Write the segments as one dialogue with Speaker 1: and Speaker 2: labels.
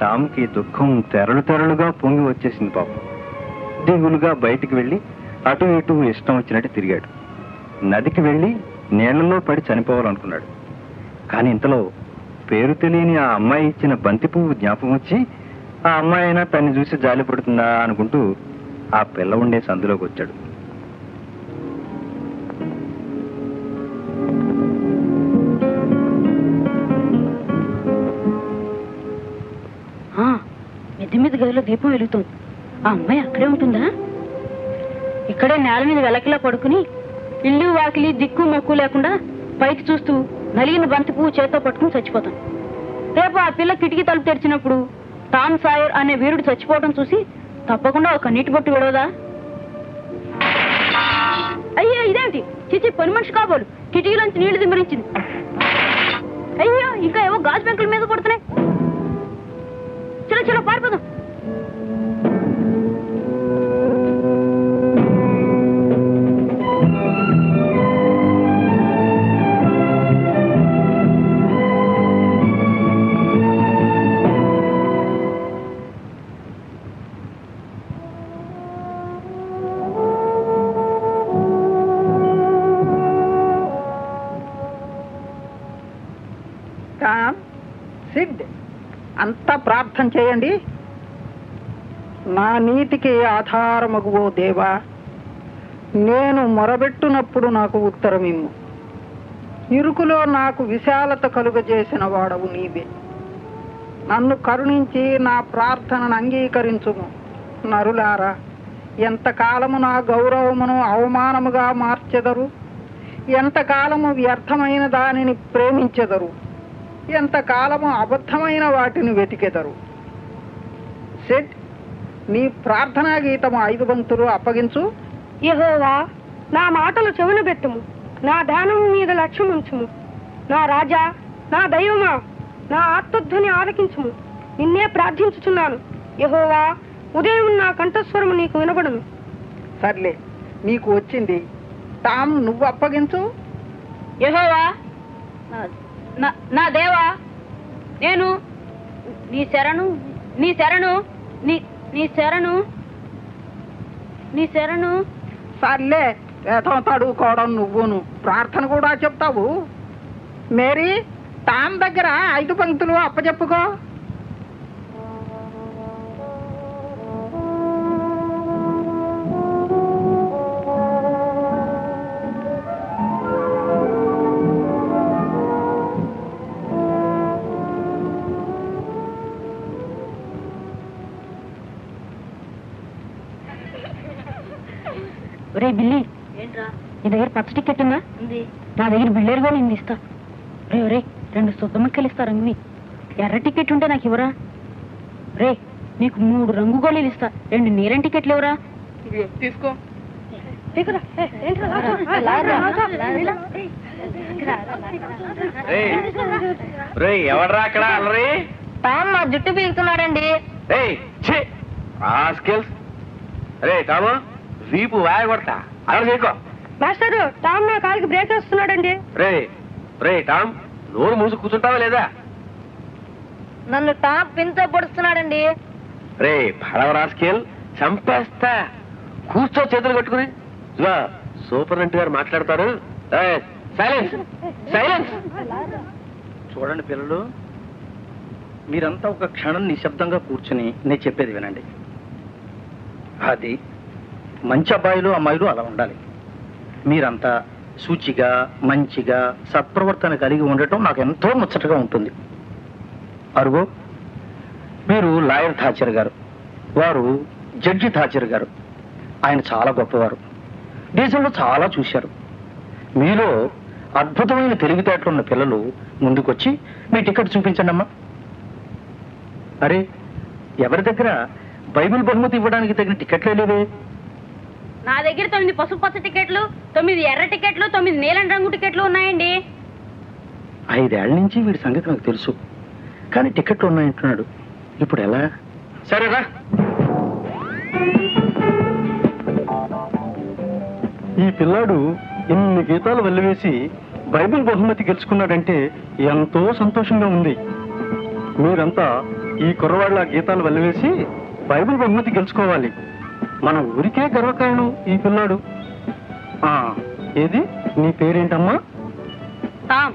Speaker 1: టామ్కి దుఃఖం తెరలు తెరలుగా పొంగి వచ్చేసింది పాపం. దిగులుగా బయటికి వెళ్ళి అటు ఇటు ఇష్టం వచ్చినట్టు తిరిగాడు. నదికి వెళ్ళి నీళ్లలో పడి చనిపోవాలనుకున్నాడు. కానీ ఇంతలో పేరు తెలియని ఆ అమ్మాయి ఇచ్చిన బంతి పువ్వు జ్ఞాపకం వచ్చి ఆ అమ్మాయి అయినా తన్ని చూసి జాలి పడుతుందా అనుకుంటూ ఆ పిల్ల ఉండే సందులోకి వచ్చాడు.
Speaker 2: మిద్ది మీద గదిలో దీపం వెలుగుతుంది. ఆ అమ్మాయి అక్కడే ఉంటుందా? ఇక్కడే నేల మీద వెలకిలా పడుకుని ఇల్లు వాకిలి దిక్కు మొక్కు లేకుండా పైకి చూస్తూ నలిగిన బంతి పువ్వు చేత్తో పట్టుకుని చచ్చిపోతాను. రేపు ఆ పిల్ల కిటికీ తలుపు తెరిచినప్పుడు టామ్ సాయర్ అనే వీరుడు చచ్చిపోవడం చూసి తప్పకుండా ఒక నీటి బొట్టు విడవదా? అయ్యో ఇదేంటి? చిచి పని మనిషి కాబోలు కిటికీలోంచి నీళ్లు దిమ్మరించింది. అయ్యో ఇంకా ఏవో గాజు పెంకుల మీద పడుతున్నాయి. చలో చలో పారిపోదాం.
Speaker 3: సిడ్ అంతా ప్రార్థన చేయండి. నా నీతికి ఆధారమగువో దేవా, నేను మొరబెట్టునప్పుడు నాకు ఉత్తరమిమ్ము. ఇరుకులో నాకు విశాలత కలుగజేసిన వాడవు నీవే. నన్ను కరుణించి నా ప్రార్థనను అంగీకరించుము. నరులారా, ఎంతకాలము నా గౌరవమును అవమానముగా మార్చెదరు? ఎంతకాలము వ్యర్థమైన దానిని ప్రేమించెదరు? ఎంతకాలము అబద్ధమైన వాటిని వెతికెదరు? సెట్, నీ ప్రార్థనా గీతము 5 బంతులు అప్పగించు.
Speaker 4: యెహోవా, నా మాటలు చెవులు పెట్టుము, నా ధ్యానం మీద లక్ష్యం ఉంచుము. నా రాజా, నా దైవమా, నా ఆర్తధ్వని ఆలకించుము. నిన్నే ప్రార్థించుచున్నాను. యెహోవా, ఉదయం నా కంఠస్వరము నీకు వినబడును.
Speaker 3: సర్లే, నీకు వచ్చింది. టామ్, నువ్వు అప్పగించు.
Speaker 2: యెహోవా, నా దేవా, నేను నీ శరణు నీ శరణు నీ నీ శరణు నీ శరణు.
Speaker 3: సర్లే, వేతం తడుకోవడం నువ్వును, ప్రార్థన కూడా చెప్తావు. మేరీ, టామ్ దగ్గర 5 పంక్తులు అప్పచెప్పుకో.
Speaker 2: రే బిల్లి, నీ దగ్గర పచ్చ టికెట్ ఉందా? నా దగ్గర బిల్లేరు కూడా నేను ఇస్తా. రే రే, 2 శుద్ధమక్కలు ఇస్తా రంగువి. ఎర్ర టికెట్ ఉంటే నాకు ఇవ్వరా? రే, నీకు 3 రంగు గోళీలు ఇస్తా. 2 నీలం టికెట్లు ఇవ్వరా?
Speaker 3: తీసుకో.
Speaker 1: ఎవడరా అక్కడ అల్లరి?
Speaker 2: టామ్ మా జుట్టు పీకుతున్నాడండి.
Speaker 1: టాము వీపు వాయ కొడతా, అలా చేయకో.
Speaker 4: మాస్టరు, టామ్ నా కాలికి బ్రేక్ వేస్తున్నాడండి.
Speaker 1: రే టామ్, నోరు మూసి కూర్చుంటావా లేదా?
Speaker 2: నన్ను టామ్ పిన్తో పొడుస్తున్నాడండి.
Speaker 1: రే పడవరా స్కేల్, చంపేస్తా. కూర్చో చేతులు కట్టుకుని. సూపరింటెండెంట్ గారు మాట్లాడతారు. Silence silence. చూడండి పిల్లలు, మీరంతా ఒక క్షణం నిశ్శబ్దంగా కూర్చుని నేను చెప్పేది వినండి. అది మంచి అబ్బాయిలు అమ్మాయిలు అలా ఉండాలి. మీరంతా శుచిగా మంచిగా సత్ప్రవర్తన కలిగి ఉండటం నాకు ఎంతో ముచ్చటగా ఉంటుంది. అరుగో, మీరు లాయర్ థాచర్ గారు, వారు జడ్జి థాచర్ గారు. ఆయన చాలా గొప్పవారు, దేశంలో చాలా చూశారు. మీలో అద్భుతమైన తెలివితేటలు ఉన్న పిల్లలు ముందుకొచ్చి మీ టికెట్ చూపించండి అమ్మా. అరే, ఎవరి దగ్గర బైబిల్ బహుమతి ఇవ్వడానికి తగిన టికెట్లే లేవే?
Speaker 2: నా దగ్గర 9 పసుపు పచ్చ టికెట్లు, 9 ఎర్ర టికెట్లు, 9 నీలం రంగు టికెట్లు ఉన్నాయండి.
Speaker 1: 5 ఏళ్ల నుంచి వీడి సంగతి నాకు తెలుసు, కానీ టికెట్లు ఉన్నాయంటున్నాడు. ఇప్పుడు ఎలా? సరేరా, ఈ పిల్లాడు ఇన్ని గీతాలు వెల్లివేసి బైబిల్ బహుమతి గెలుచుకున్నాడంటే ఎంతో సంతోషంగా ఉంది. మీరంతా ఈ కుర్రవాళ్ళ గీతాలు వెళ్ళవేసి బైబిల్ బహుమతి గెలుచుకోవాలి. మన ఊరికే గర్వకారణం ఈ పిల్లాడు. ఏది నీ పేరేంటమ్మా?
Speaker 2: టామ్.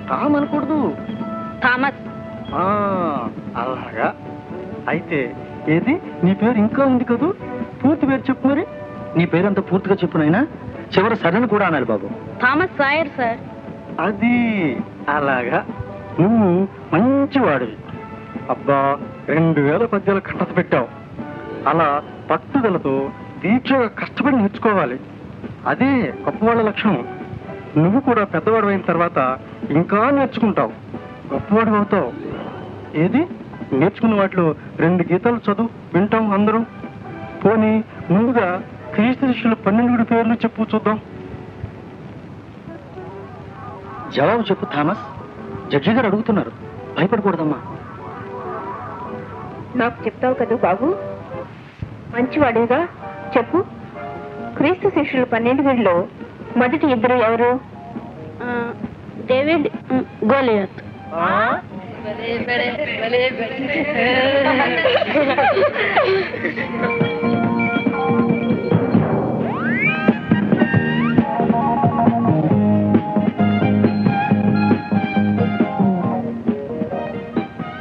Speaker 1: టామ్ అనకూడదు,
Speaker 2: థామస్.
Speaker 1: అలాగా. అయితే ఏది నీ పేరు ఇంకా ఉంది కదూ, పూర్తి పేరు చెప్పు. మరి నీ పేరంతా పూర్తిగా చెప్పు నాయనా, చివరి సరైన కూడా అనాలి బాబు.
Speaker 2: Thomas Sawyer sir.
Speaker 1: అది అలాగా. నువ్వు మంచివాడివి. అబ్బా 2000 పద్యాల కట్టత పెట్టావు. అలా పట్టుదలతో దీక్షగా కష్టపడి నేర్చుకోవాలి. అదే గొప్పవాళ్ళ లక్షణం. నువ్వు కూడా పెద్దవాడు అయిన తర్వాత ఇంకా నేర్చుకుంటావు, గొప్పవాడు అవుతావు. ఏది నేర్చుకున్న వాటిలో 2 గీతాలు చదువు, వింటాం అందరం. పోనీ ముందుగా క్రీస్తు శిష్యుల 12 పేర్లు చెప్పు చూద్దాం. జవాబు చెప్పు థామస్, జడ్జి గారు అడుగుతున్నారు. భయపడకూడదమ్మా.
Speaker 5: నాకు చెప్తావు కదా బాబు, మంచివాడుగా చెప్పు. క్రీస్తు శిష్యులు 12 మొదటి 2 ఎవరు?
Speaker 2: David, Goliath.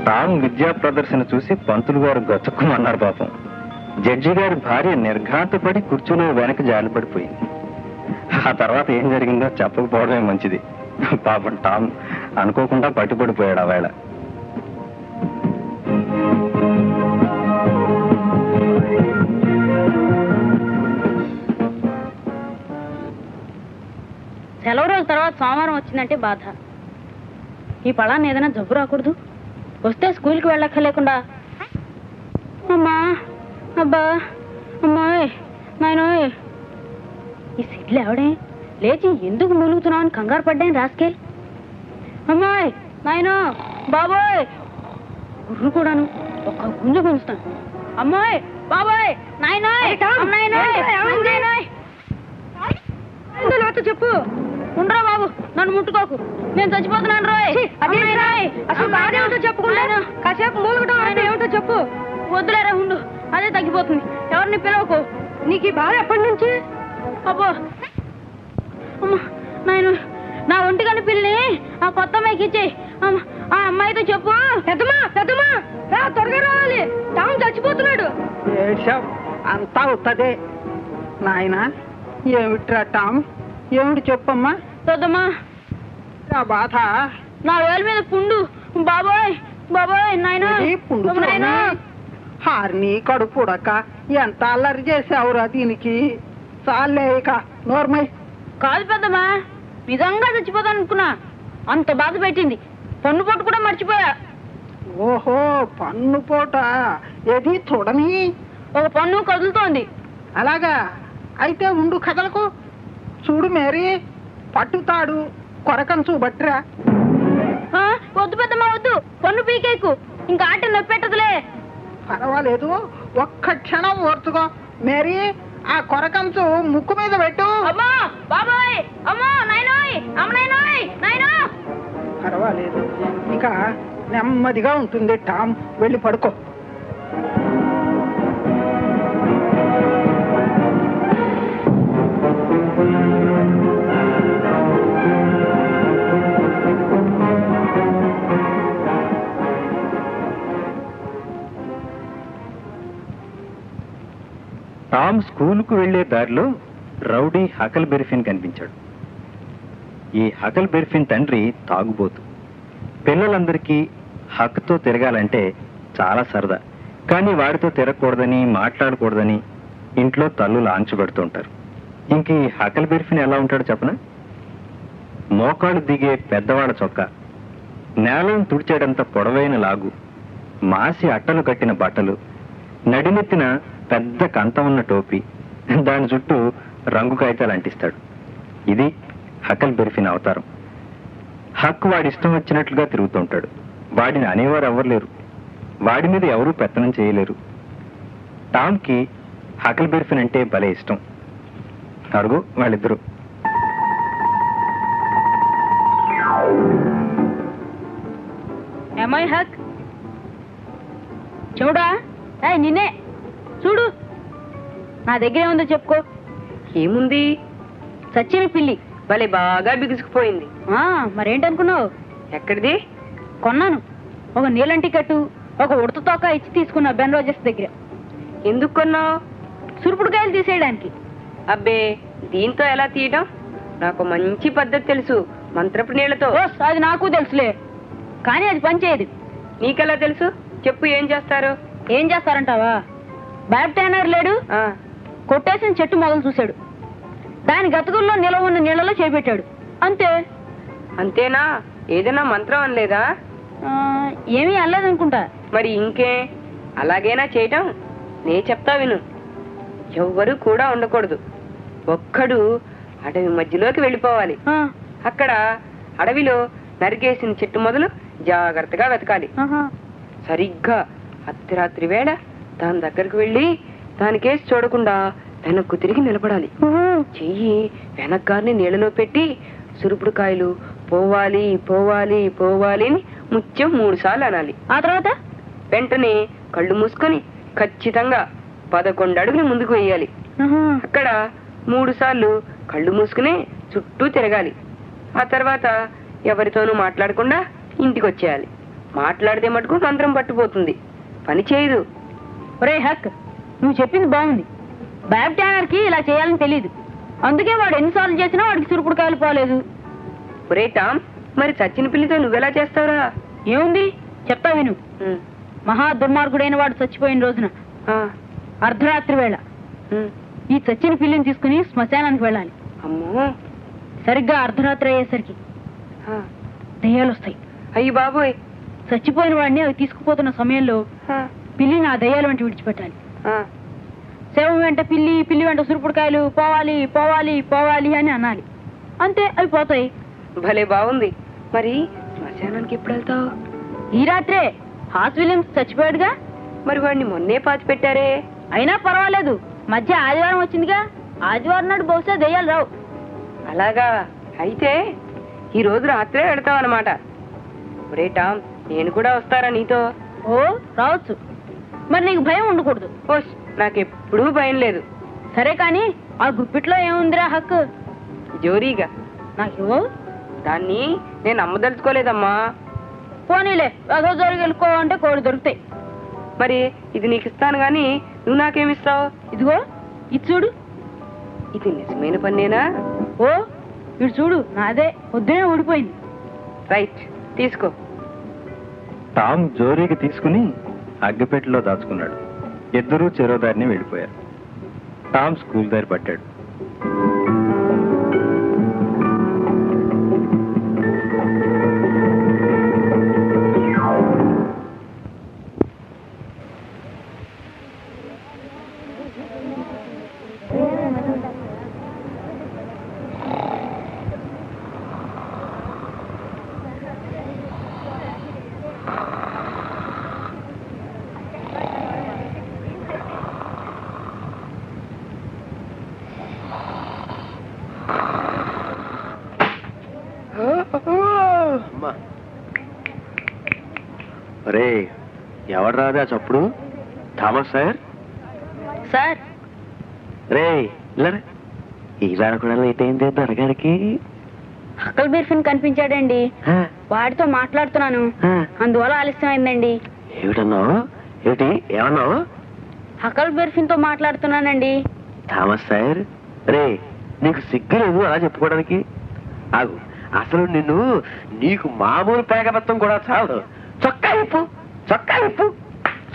Speaker 1: టామ్ విద్యా ప్రదర్శన చూసి పంతులు గారు గతుక్కుమన్నారు పాపం. జడ్జి గారి భార్య నిర్ఘాంతపడి కుర్చీలో వెనక జాలిపడిపోయింది. ఆ తర్వాత ఏం జరిగిందో చెప్పకపోవడమే మంచిది. పాపం టామ్ అనుకోకుండా పట్టుబడిపోయాడు ఆ వేళ.
Speaker 2: సెలవు రోజుల తర్వాత సోమవారం వచ్చిందంటే బాధ. ఈ పళాన్ని ఏదైనా జబ్బు రాకూడదు. వస్తే స్కూల్కి వెళ్ళక్కర్లేకుండా అమ్మా, అబ్బా, అమ్మాయ్, నాయనోయ్. ఈ సిడ్లు ఎవడే లేచి ఎందుకు మూలుగుతున్నావు అని కంగారు పడ్డాను రాస్కేల్. అమ్మాయ్, నాయనో, బాబోయ్. గుర్రు కూడాను ఒక్క గుంజు గుంజుతాను. అమ్మాయ్, బాబోయ్, నాయనోయ్,
Speaker 4: చెప్పు.
Speaker 2: ఉండరా బాబు, నన్ను ముట్టుకోకు, నేను చచ్చిపోతున్నాను. రోయ్
Speaker 4: అసలు బాధ ఏమిటో చెప్పుకున్నాను. కాసేపు మూలుగటం అంటే ఏమిటో చెప్పు.
Speaker 2: వద్దులేరా, ఉండు, అదే తగ్గిపోతుంది. ఎవరిని పిలవకు.
Speaker 4: నీకు ఈ బాధ ఎప్పటి నుంచి?
Speaker 2: అబ్బో, అమ్మా, నాయన, నా ఒంటిగాని పిల్లని ఆ కొత్త అమ్మాయికి ఇచ్చేయి. ఆ అమ్మాయితో చెప్పు.
Speaker 4: పెద్దమా, పెద్దమా, రా, త్వరగా రావాలి, టామ్ చచ్చిపోతున్నాడు.
Speaker 3: అంతా అవుతుంది నాయన. ఏమిట్రా టామ్, ఏమిటి చెప్పమ్మా.
Speaker 2: పెద్దమ్మా,
Speaker 3: నా బాధ.
Speaker 2: నా వేల మీద పుండు. బాబోయ్, బాబోయ్, నాయన, నాయన.
Speaker 3: హార్ని కడుపు ఉడక ఎంత అల్లరి చేసావురా దీనికి. చాలే ఇక నోర్మై.
Speaker 2: కాదు పెద్దమ్మా, నిజంగా చచ్చిపోతాను అనుకున్నా. అంత బాధ పెట్టింది. పన్ను పొట్టు కూడా మర్చిపోయా.
Speaker 3: ఓహో, పన్ను పోట. ఏది చూడని.
Speaker 2: ఒక పన్ను కదులుతోంది.
Speaker 3: అలాగా, అయితే ఉండు కదలకు. చూడు మేరీ, పట్టుతాడు కొరకను చూబట్రా.
Speaker 2: వద్దు పెద్దమ్మా, వద్దు. పన్ను పీకేకు, ఇంకా ఆట నొప్పెట్టదులే.
Speaker 3: పర్వాలేదు, ఒక్క క్షణం ఓర్చుకో మేరీ. ఆ కొరకంచు ముక్కు మీద పెట్టు.
Speaker 2: అమ్మా, బాబాయ్, అమ్మా, నాయనోయ్, అమ్మ, నాయనోయ్, నాయనో.
Speaker 3: పర్వాలేదు, ఇక నెమ్మదిగా ఉంటుంది. టామ్, వెళ్ళి పడుకో.
Speaker 1: టామ్ స్కూలుకు వెళ్లే దారిలో రౌడీ హకల్ బెర్ఫిన్ కనిపించాడు. ఈ హకల్ బెర్ఫిన్ తండ్రి తాగుబోతు. పిల్లలందరికీ హక్తో తిరగాలంటే చాలా సరదా. కానీ వాడితో తిరగకూడదని, మాట్లాడకూడదని ఇంట్లో తల్లు లాంచబెడుతుంటారు. ఇంక ఈ హకల్ బెర్ఫిన్ ఎలా ఉంటాడో చెప్పనా? మోకాడు దిగే పెద్దవాళ్ళ చొక్కా, నేలను తుడిచేటంత పొడవైన లాగు, మాసి అట్టలు కట్టిన బట్టలు, నడినెత్తిన పెద్ద కంతం ఉన్న టోపీ, దాని చుట్టూ రంగు కాగితాలు అంటిస్తాడు. ఇది హకల్ బెర్ఫిన్ అవతారం. హక్ వాడి ఇష్టం వచ్చినట్లుగా తిరుగుతుంటాడు. వాడిని అనేవారు ఎవరు లేరు. వాడి మీద ఎవరూ పెత్తనం చేయలేరు. టామ్కి హకల్ బెర్ఫిన్ అంటే భలే ఇష్టం. అడుగు వాళ్ళిద్దరూ.
Speaker 2: ఏమై హక్, చూడా నిన్నే చూడు. నా దగ్గర ఏముందో చెప్పుకో.
Speaker 5: ఏముంది?
Speaker 2: చచ్చిన పిల్లి.
Speaker 5: భలే బాగా బిగుసుకుపోయింది.
Speaker 2: మరేంటనుకున్నావు?
Speaker 5: ఎక్కడిది?
Speaker 2: కొన్నాను. ఒక నీలం టికెట్టు, ఒక ఉడత తోక ఇచ్చి తీసుకున్నా బెన్ రోజెస్ దగ్గర.
Speaker 5: ఎందుకు కొన్నావు?
Speaker 2: సురుపుడుకాయలు తీసేయడానికి.
Speaker 5: అబ్బే, దీంతో ఎలా తీయటం? నాకు మంచి పద్ధతి తెలుసు, మంత్రపు నీళ్లతో.
Speaker 2: అది నాకు తెలుసులే, కానీ అది పనిచేయదు.
Speaker 5: నీకెలా తెలుసు? చెప్పు, ఏం చేస్తారు?
Speaker 2: ఏం చేస్తారంటావా? బ్యాప్టైనర్ లేడు, కొట్టేసిన చెట్టు మొదలు చూశాడు, దాని గతుకుల్లో నిలవ ఉన్న నీళ్లలో చేపెట్టాడు, అంతే.
Speaker 5: అంతేనా? ఏదైనా మంత్రం అనలేదా?
Speaker 2: ఏమీ అనలేదనుకుంటా.
Speaker 5: మరి ఇంకే? అలాగేనా చేయటం? నే చెప్తా విను. ఎవ్వరూ కూడా ఉండకూడదు. ఒక్కడు అడవి మధ్యలోకి వెళ్ళిపోవాలి. అక్కడ అడవిలో నరికేసిన చెట్టు మొదలు జాగ్రత్తగా వెతకాలి. సరిగ్గా అర్ధరాత్రి వేళ దాని దగ్గరకు వెళ్ళి దానికేసి చూడకుండా వెనక్కు తిరిగి నిలబడాలి. చెయ్యి వెనక్కాన్ని నీళ్ళలో పెట్టి సురుపుడుకాయలు పోవాలి పోవాలి పోవాలి అని ముత్యం 3 సార్లు అనాలి.
Speaker 2: ఆ తర్వాత
Speaker 5: వెంటనే కళ్ళు మూసుకొని ఖచ్చితంగా 11 అడుగులు ముందుకు వేయాలి. అక్కడ 3 సార్లు కళ్ళు మూసుకుని చుట్టూ తిరగాలి. ఆ తర్వాత ఎవరితోనూ మాట్లాడకుండా ఇంటికి వచ్చేయాలి. మాట్లాడితే మటుకు మంత్రం పట్టుపోతుంది, పని చేయదు.
Speaker 2: ఒరే హక్, నువ్వు చెప్పింది బాగుంది. బ్యాప్టైనర్ కి ఇలా చేయాలని తెలియదు, అందుకే వాడు ఎన్నిసార్లు చేసినా వాడికి సురుపుడుకాయలు పోలేదు.
Speaker 5: ఒరే టామ్, మరి చచ్చిన పిల్లితో నువ్వెలా చేస్తావురా?
Speaker 2: ఏముంది చెప్తా విను. మహా దుర్మార్గుడైన వాడు చచ్చిపోయిన రోజున అర్ధరాత్రి వేళ ఈ చచ్చిన పిల్లిని తీసుకుని శ్మశానానికి వెళ్ళాలి.
Speaker 5: అమ్మో!
Speaker 2: సరిగ్గా అర్ధరాత్రి అయ్యేసరికి దెయ్యాలు వస్తాయి.
Speaker 5: అయ్యి బాబోయ్!
Speaker 2: చచ్చిపోయిన వాడిని అవి తీసుకుపోతున్న సమయంలో పిల్లిని ఆ దెయ్యాల వెంట విడిచిపెట్టాలి. శవం వెంట పిల్లి, పిల్లి వెంట సురుపుడుకాయలు పోవాలి పోవాలి పోవాలి అని అనాలి, అంతే, అవి పోతాయి.
Speaker 5: భలే బాగుంది. మరి శ్మశానానికి ఎప్పుడు వెళ్తావు?
Speaker 2: ఈ రాత్రే. హాస్ విలియమ్స్ చచ్చిపోయాడుగా.
Speaker 5: మరి వాడిని మొన్నే పాతి పెట్టారే.
Speaker 2: అయినా పర్వాలేదు, మధ్య ఆదివారం వచ్చిందిగా, ఆదివారం నాడు బహుశా దెయ్యాలు రావు.
Speaker 5: అలాగా? అయితే ఈ రోజు రాత్రే వెళ్తావు అన్నమాట. ఒరే టామ్, నేను కూడా వస్తారా నీతో?
Speaker 2: ఓ, రావచ్చు. మరి నీకు భయం ఉండకూడదు.
Speaker 5: ఓష్, నాకెప్పుడూ భయం లేదు.
Speaker 2: సరే కాని ఆ గుప్పిట్లో ఏముందిరా హక్కు?
Speaker 5: జోరీగా.
Speaker 2: నాకు
Speaker 5: దాన్ని నేను అమ్మదలుచుకోలేదమ్మా.
Speaker 2: పోనీలే, అదో జోరు వెళ్ళుకో అంటే కోడి దొరుకుతాయి.
Speaker 5: మరి ఇది నీకు ఇస్తాను గాని నువ్వు నాకేమిస్తావు?
Speaker 2: ఇదిగో ఇది చూడు.
Speaker 5: ఇది నిజమైన పన్నేనా?
Speaker 2: ఓ, ఇటు చూడు, నాదే పొద్దునే ఊడిపోయింది.
Speaker 5: రైట్, తీసుకో.
Speaker 1: టామ్ జోరీకి తీసుకుని అగ్గిపెట్టెలో దాచుకున్నాడు. ఇద్దరూ చెరో దారిని వెళ్ళిపోయారు. టామ్ స్కూల్ దారి పట్టాడు.
Speaker 6: అరే, ఎవరు రాదా చప్పుడు? Thomas sir?
Speaker 2: సార్
Speaker 6: రే ఇల్లరే, ఈవేళ కూడా లేట్ అయింది దొరగారికి.
Speaker 2: హక్కల్ బీర్ఫిన్ కనిపించాడండి, వాడితో మాట్లాడుతున్నాను, అందువల్ల ఆలస్యం అయిందండి.
Speaker 6: ఏమిటన్నావు? ఏమిటి ఏమన్నావు?
Speaker 2: హక్కల్ బీర్ఫిన్ తో మాట్లాడుతున్నానండి.
Speaker 6: థామస్ సార్, రే నీకు సిగ్గు లేదు అలా చెప్పుకోవడానికి? ఆగు, అసలు నిన్ను, నీకు మామూలు పేగబత్తం కూడా చాలు. చొక్కా విప్పు, చొక్కా విప్పు,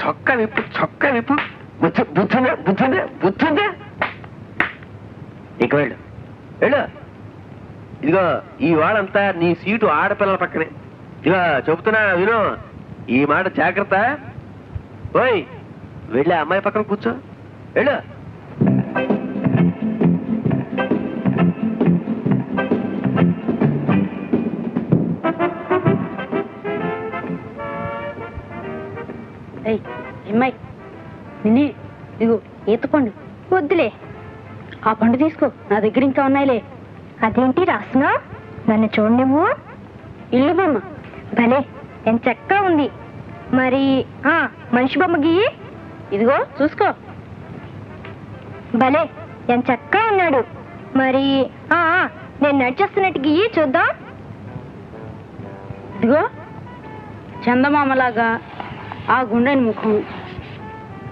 Speaker 6: చొక్కా విప్పు, చొక్కా విప్పు. బుద్ధుందా, బుద్ధుందా, బుద్ధుందా? ఇక వెళ్ళు, వెళ్ళు. ఇదిగో ఈ వాళ్ళంతా నీ సీటు ఆడపిల్లల పక్కనే. ఇలా చెబుతున్నా విను, ఈ మాట జాగ్రత్త. ఓయ్, వెళ్ళి అమ్మాయి పక్కన కూర్చో, వెళ్ళు.
Speaker 2: అమ్మాయి నిన్నే, ఇదిగో ఈత పండు. వద్దులే, ఆ పండు తీసుకో, నా దగ్గర ఇంకా ఉన్నాయిలే.
Speaker 4: అదేంటి రాసునా? నన్ను చూడు నువ్వు.
Speaker 2: ఇల్లు బొమ్మ
Speaker 4: భలే ఎంత చక్కగా ఉంది.
Speaker 7: మరి మనిషి బొమ్మ గీయి.
Speaker 2: ఇదిగో చూసుకో.
Speaker 7: భలే ఎంత చక్కగా ఉన్నాడు. మరి నేను నడిచేస్తున్నట్టు గీయి చూద్దాం.
Speaker 2: ఇదిగో చందమామలాగా ఆ గుండెని ముఖం,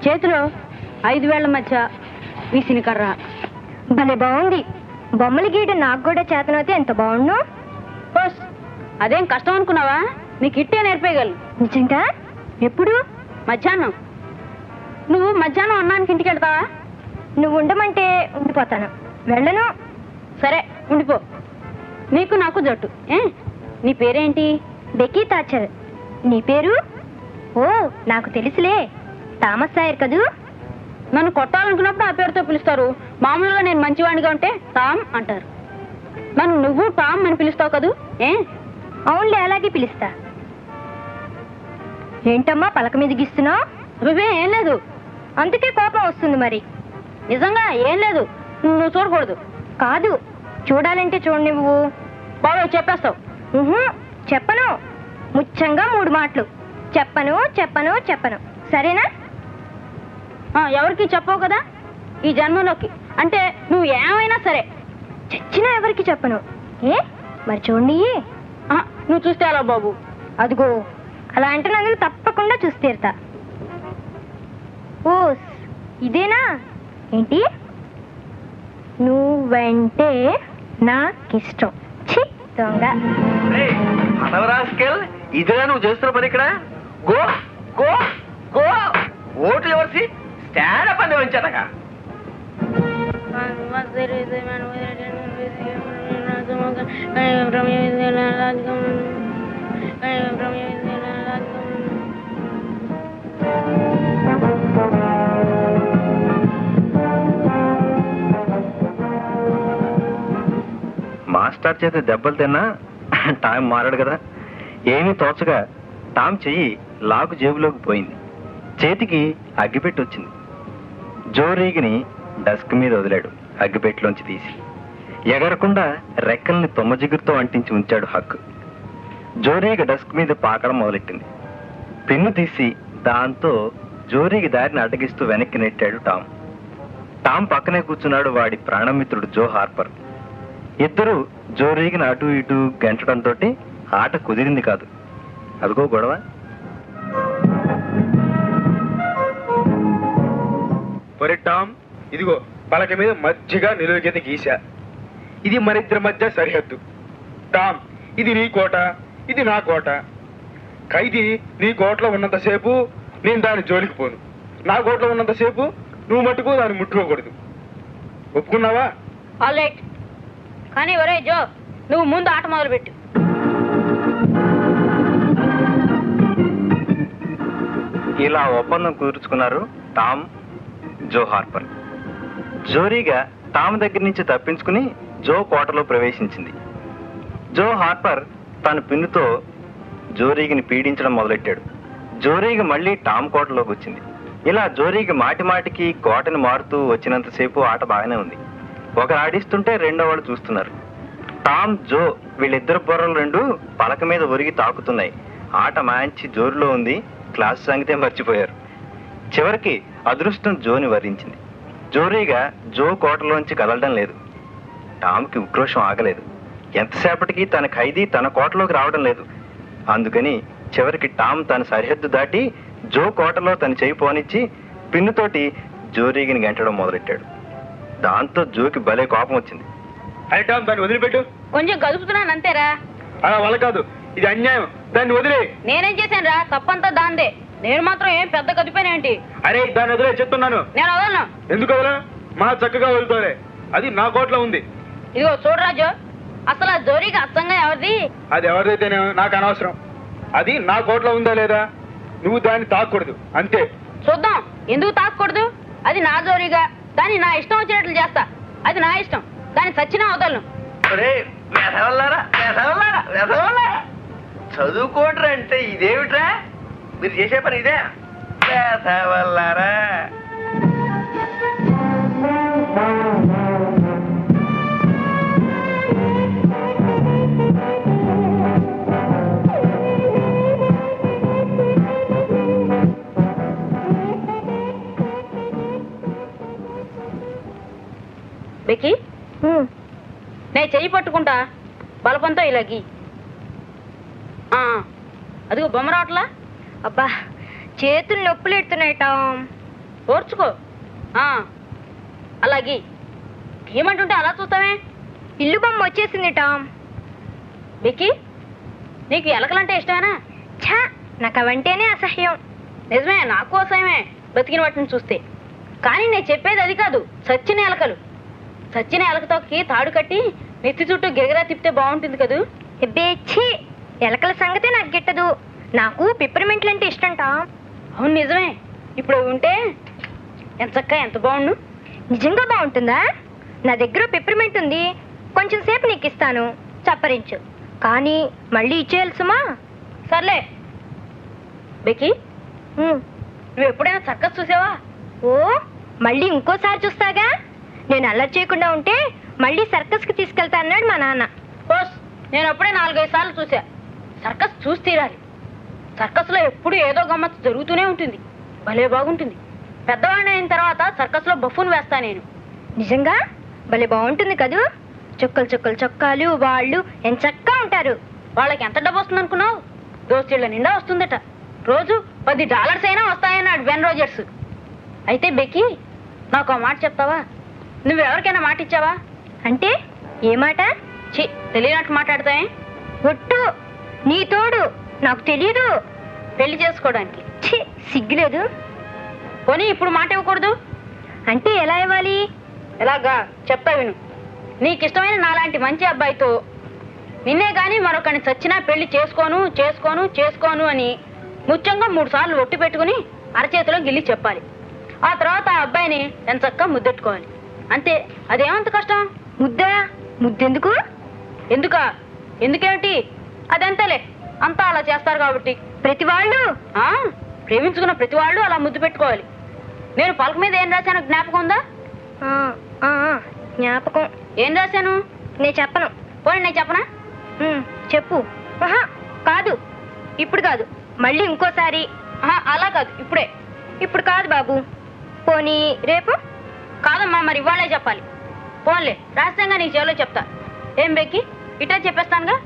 Speaker 2: చేతిలో 5 వేళ్ల మధ్య వీసిన కర్ర.
Speaker 7: భలే బాగుంది. బొమ్మలు గీయడం నాకు కూడా చేతనైతే ఎంత బాగుండు.
Speaker 2: అదేం కష్టం అనుకున్నావా? నీకు ఇట్టే నేర్పేయగలను.
Speaker 7: నిజంగా? ఎప్పుడు?
Speaker 2: మధ్యాహ్నం. నువ్వు మధ్యాహ్నం అన్నానికి ఇంటికి వెళ్తావా?
Speaker 7: నువ్వు ఉండమంటే ఉండిపోతాను. వెళ్ళను.
Speaker 2: సరే ఉండిపో. నీకు నాకు జట్టు. నీ పేరేంటి?
Speaker 7: బెక్కీ తాచర్. నీ పేరు? ఓ నాకు తెలుసులే, థామస్ సాయర్ కదూ.
Speaker 2: నన్ను కొట్టాలనుకున్నప్పుడు ఆ పేరుతో పిలుస్తారు. మామూలుగా నేను మంచివాడిగా ఉంటే టామ్ అంటారు. నన్ను నువ్వు టామ్ అని పిలుస్తావు కదూ.
Speaker 7: అవునులే, అలాగే పిలుస్తా. ఏంటమ్మా పలక మీద గీస్తున్నావు?
Speaker 2: అబ్బే ఏం లేదు.
Speaker 7: అందుకే కోపం వస్తుంది మరి.
Speaker 2: నిజంగా ఏం లేదు. నువ్వు చూడకూడదు.
Speaker 7: కాదు, చూడాలంటే చూడు. నువ్వు
Speaker 2: బాగా చెప్పేస్తావు.
Speaker 7: చెప్పను. ముచ్చంగా 3 మాటలు. చెప్పను చెప్పను చెప్పను. సరేనా?
Speaker 2: ఎవరికి చెప్పవు కదా ఈ జన్మలోకి. అంటే నువ్వు ఏమైనా సరే.
Speaker 7: చచ్చినా ఎవరికి చెప్పను. మరి చూడండి.
Speaker 2: నువ్వు చూస్తే అలా బాబు.
Speaker 7: అదిగో అలా అంటే నన్ను తప్పకుండా చూసి తీరుతా. ఓ ఇదేనా? ఏంటి? నువ్వంటే నాకిష్టం. ఛీ దొంగ.
Speaker 6: ఇదిగా నువ్వు చేస్తున్న పని ఇక్కడ. Go go go. ఓట్లు ఎవరిసి స్టాండ్ అప్ అని వచ్చానగా.
Speaker 1: మాస్టర్ చేత దెబ్బలు తిన్నా టామ్ మారాడు కదా. ఏమీ తోచగా టామ్ చెయ్యి లాగు జేబులోకి పోయింది. చేతికి అగ్గిపెట్టి వచ్చింది. జోరీగిని డస్క్ మీద వదిలాడు. అగ్గిపెట్టిలోంచి తీసి ఎగరకుండా రెక్కల్ని తొమ్మజిగురుతో అంటించి ఉంచాడు హక్కు. జోరీగ డస్క్ మీద పాకడం మొదలెట్టింది. పెన్ను తీసి దాంతో జోరీగి దారిని అడ్డగిస్తూ వెనక్కి నెట్టాడు టామ్. టామ్ పక్కనే కూర్చున్నాడు వాడి ప్రాణమిత్రుడు జో హార్పర్. ఇద్దరు జోరీగిని అటు ఇటు గెంటడంతో ఆట కుదిరింది కాదు. అదిగో గొడవ.
Speaker 8: ఒరే టామ్, ఇదిగో పలక మీద మధ్యగా నిలువ గీత గీశా. ఇది మరిద్దరి మధ్య సరిహద్దు. టామ్, ఇది నీ కోట, ఇది నా కోట. ఖైదీ నీ కోటలో ఉన్నంతసేపు నేను దాని జోలికి పోను. నా కోటలో ఉన్నంతసేపు నువ్వు మట్టుకు దాన్ని ముట్టుకోకూడదు. ఒప్పుకున్నావా?
Speaker 2: All right. కానీ ఒరే జో, నువ్వు ముందు ఆట మొదలుపెట్టు.
Speaker 1: ఇలా ఒప్పందం కుదుర్చుకున్నారు టామ్, జో హార్పర్. జోరీగా టామ్ దగ్గర నుంచి తప్పించుకుని జో కోటలో ప్రవేశించింది. జో హార్పర్ తన పిన్నుతో జోరీగిని పీడించడం మొదలెట్టాడు. జోరీగ మళ్ళీ టామ్ కోటలోకి వచ్చింది. ఇలా జోరీగ మాటి మాటికి కోటని మారుతూ వచ్చినంతసేపు ఆట బాగానే ఉంది. ఒకరు ఆడిస్తుంటే రెండో వాళ్ళు చూస్తున్నారు. టామ్, జో వీళ్ళిద్దరు బుర్రలు రెండు పలక మీద ఒరిగి తాకుతున్నాయి. ఆట మంచి జోరులో ఉంది. క్లాసు సంగతే మర్చిపోయారు. చివరికి అదృష్టం జోని వరించింది. జోరీగా జో కోటలోంచి కదలడం లేదు. టామ్కి ఉక్రోషం ఆగలేదు. ఎంతసేపటికి తన ఖైదీ తన కోటలోకి రావడం లేదు. అందుకని చివరికి టామ్ తన సరిహద్దు దాటి జో కోటలో తన చేయి పోనిచ్చి పిన్నుతోటి జోరీగిని గెంటడం మొదలెట్టాడు. దాంతో జోకి భలే కోపం వచ్చింది.
Speaker 8: అరే టామ్, దాన్ని వదిలిపెట్టు.
Speaker 2: కొంచెం గదుపుతున్నాను అంతేరా.
Speaker 8: అలా వల్ల కాదు, ఇది అన్యాయం. దాన్ని వదిలే.
Speaker 2: నేనేం చేశాను రా? తప్పంతా దాందే. నేను మాత్రం ఏం పెద్ద కదిపోయినేంటి?
Speaker 8: అరే దాన్ని వదిలే చెప్తున్నాను.
Speaker 2: నేను వదలను.
Speaker 8: ఎందుకు వదలా? మా చక్కగా వదులుతారే. అది నా కోట్లో ఉంది.
Speaker 2: ఇదిగో చూడరాజు, అసలు ఆ జోరీగా అచ్చంగా ఎవరిది?
Speaker 8: అది ఎవరిదైతేనే నాకు అనవసరం. అది నా కోట్లో ఉందా లేదా, నువ్వు దాన్ని తాకూడదు అంతే.
Speaker 2: చూద్దాం. ఎందుకు తాకూడదు? అది నా జోరీగా. దాన్ని నా ఇష్టం వచ్చినట్లు చేస్తా. అది నా ఇష్టం. దాన్ని సచ్చినా వదలను.
Speaker 6: చదువుకోండ్రా అంటే ఇదేమిట్రా? మీరు చేసే పని ఇదే. వల్లారా
Speaker 2: బెక్కి నేను చెయ్యి పట్టుకుంటా బలపంతో ఇలాగి అదిగో బొమ్మ రావట్లా.
Speaker 7: అబ్బా చేతులు నొప్పులు ఎడుతున్నాయి టామ్.
Speaker 2: ఓర్చుకో. అలాగే ఏమంటుంటే అలా చూస్తామే.
Speaker 7: ఇల్లు బొమ్మ వచ్చేసింది టామ్.
Speaker 2: బెక్కి నీకు ఎలకలంటే ఇష్టమేనా?
Speaker 7: ఛా, నాకు అవంటేనే అసహ్యం.
Speaker 2: నిజమే, నాకు అసహ్యమే బతికిన వాటిని చూస్తే. కానీ నేను చెప్పేది అది కాదు, సచ్చిన ఎలకలు. సచ్చిన ఎలకతోకి తాడు కట్టి నెత్తి చుట్టూ గిరగిరా తిప్పితే బాగుంటుంది కదూ.
Speaker 7: బేచ్చి, ఎలకల సంగతే నాకు గిట్టదు. నాకు పిప్పర్మెంట్లు అంటే ఇష్టం టామ్.
Speaker 2: అవును నిజమే, ఇప్పుడు ఉంటే ఎంత చక్కగా ఎంత బాగుండు.
Speaker 7: నిజంగా బాగుంటుందా? నా దగ్గర పిప్పర్మెంట్ ఉంది, కొంచెం సేపు నీకు ఇస్తాను, చప్పరించు. కానీ మళ్ళీ ఇచ్చేయాలి సుమా.
Speaker 2: సర్లే. బెక్కి నువ్వు ఎప్పుడైనా సర్కస్ చూసావా?
Speaker 7: ఓ, మళ్ళీ ఇంకోసారి చూస్తాగా. నేను అల్లరి చేయకుండా ఉంటే మళ్ళీ సర్కస్కి తీసుకెళ్తా అన్నాడు మా నాన్న.
Speaker 2: ఓస్, నేను అప్పుడే 4-5 సార్లు చూసా. సర్కస్ చూసి తీరాలి. సర్కస్లో ఎప్పుడు ఏదో గమ్మత్తు జరుగుతూనే ఉంటుంది, భలే బాగుంటుంది. పెద్దవాడిని అయిన తర్వాత సర్కస్లో బఫూన్ వేస్తా నేను.
Speaker 7: నిజంగా భలే బాగుంటుంది కదూ. చుక్కలు చుక్కలు చొక్కాలు, వాళ్ళు ఎంచక్కా ఉంటారు.
Speaker 2: వాళ్ళకి ఎంత డబ్బు వస్తుంది అనుకున్నావు? దోస్తీళ్ళ నిండా వస్తుందట. రోజు $10 అయినా వస్తాయన్నాడు బెన్ రోజర్స్. అయితే బెక్కి, నాకు ఆ మాట చెప్తావా? నువ్వెవరికైనా మాట ఇచ్చావా?
Speaker 7: అంటే ఏ మాట?
Speaker 2: తెలియనట్టు మాట్లాడతాయే.
Speaker 7: ఒట్టు నీ తోడు నాకు తెలియదు.
Speaker 2: పెళ్లి చేసుకోవడానికి.
Speaker 7: సిగ్గులేదు.
Speaker 2: పోనీ ఇప్పుడు మాట ఇవ్వకూడదు
Speaker 7: అంటే ఎలా ఇవ్వాలి?
Speaker 2: ఎలాగా చెప్తా విను. నీకిష్టమైన నాలాంటి మంచి అబ్బాయితో నిన్నే గాని మరొకరిని చచ్చినా పెళ్లి చేసుకోను చేసుకోను చేసుకోను అని ముత్యంగా 3 సార్లు ఒట్టి పెట్టుకుని అరచేతిలో గిల్లి చెప్పాలి. ఆ తర్వాత ఆ అబ్బాయిని ఎంచక్కా ముద్దెట్టుకోవాలి. అంతే. అదేమంత కష్టం?
Speaker 7: ముద్దెందుకు?
Speaker 2: ఎందుకేమిటి? అదంతేలే, అంతా అలా చేస్తారు కాబట్టి.
Speaker 7: ప్రతి వాళ్ళు
Speaker 2: ప్రేమించుకున్న ప్రతి వాళ్ళు అలా ముద్దు పెట్టుకోవాలి. నేను పలక మీద ఏం రాశాను జ్ఞాపకం ఉందా?
Speaker 7: జ్ఞాపకం.
Speaker 2: ఏం రాశాను?
Speaker 7: నేను చెప్పను.
Speaker 2: పోనీ నేను చెప్పనా?
Speaker 7: చెప్పు. కాదు, ఇప్పుడు కాదు, మళ్ళీ ఇంకోసారి.
Speaker 2: అలా కాదు, ఇప్పుడే.
Speaker 7: ఇప్పుడు కాదు బాబు, పోనీ రేపు.
Speaker 2: కాదమ్మా, మరి ఇవాళే చెప్పాలి. పోన్లే, రహస్యంగా నీ చెవిలో చెప్తా. ఏం బెక్కి, ఇటా చెప్పేస్తానుగా,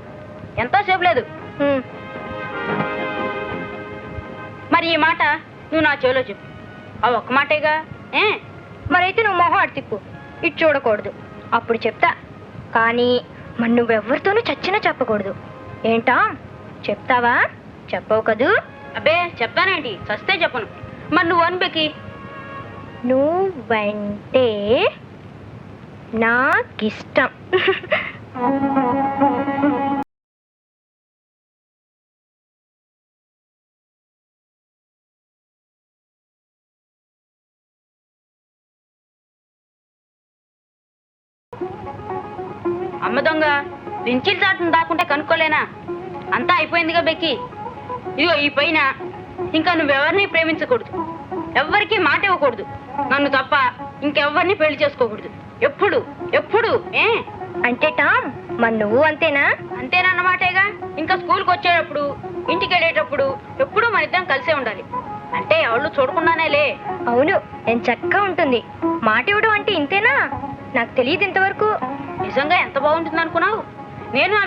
Speaker 2: ఎంతో సేపు లేదు. మరి ఈ మాట నువ్వు నా చెవిలో చెప్పు. ఆ ఒక్క మాటేగా.
Speaker 7: మరైతే నువ్వు మొహం అటు తిప్పు, ఇటు చూడకూడదు, అప్పుడు చెప్తా. కానీ మరి నువ్వెవరితోనూ చచ్చినా చెప్పకూడదు. ఏంటా, చెప్తావా? చెప్పవు కదూ?
Speaker 2: అబ్బే, చెప్తానేంటి, చస్తే చెప్పను. మరి నువ్వు అని బెక్కి.
Speaker 7: నువ్వంటే నాకిష్టం.
Speaker 2: అమ్మ దొంగ, పెంచిల్ చాటును దాక్కుంటే కనుక్కోలేనా? అంతా అయిపోయిందిగా బెక్కి. ఇదిగో ఈ పైన ఇంకా నువ్వెవరిని ప్రేమించకూడదు, ఎవ్వరికీ మాట ఇవ్వకూడదు, నన్ను తప్ప ఇంకెవ్వరిని పెళ్లి చేసుకోకూడదు. ఎప్పుడు ఎప్పుడు.
Speaker 7: అంటే టామ్, మరి నువ్వు అంతేనా?
Speaker 2: అంతేనన్నమాటేగా. ఇంకా స్కూల్కి వచ్చేటప్పుడు, ఇంటికి వెళ్ళేటప్పుడు ఎప్పుడూ మన ఇద్దరం కలిసే ఉండాలి. అంటే ఎవళ్ళు చూడకుండానేలే.
Speaker 7: అవును, ఎంత చక్కగా ఉంటుంది. మాట ఇవ్వడం అంటే ఇంతేనా? నాకు తెలియదు ఇంతవరకు.
Speaker 2: నిజంగా ఎంత బాగుంటుంది అనుకున్నావు? నేను ఆ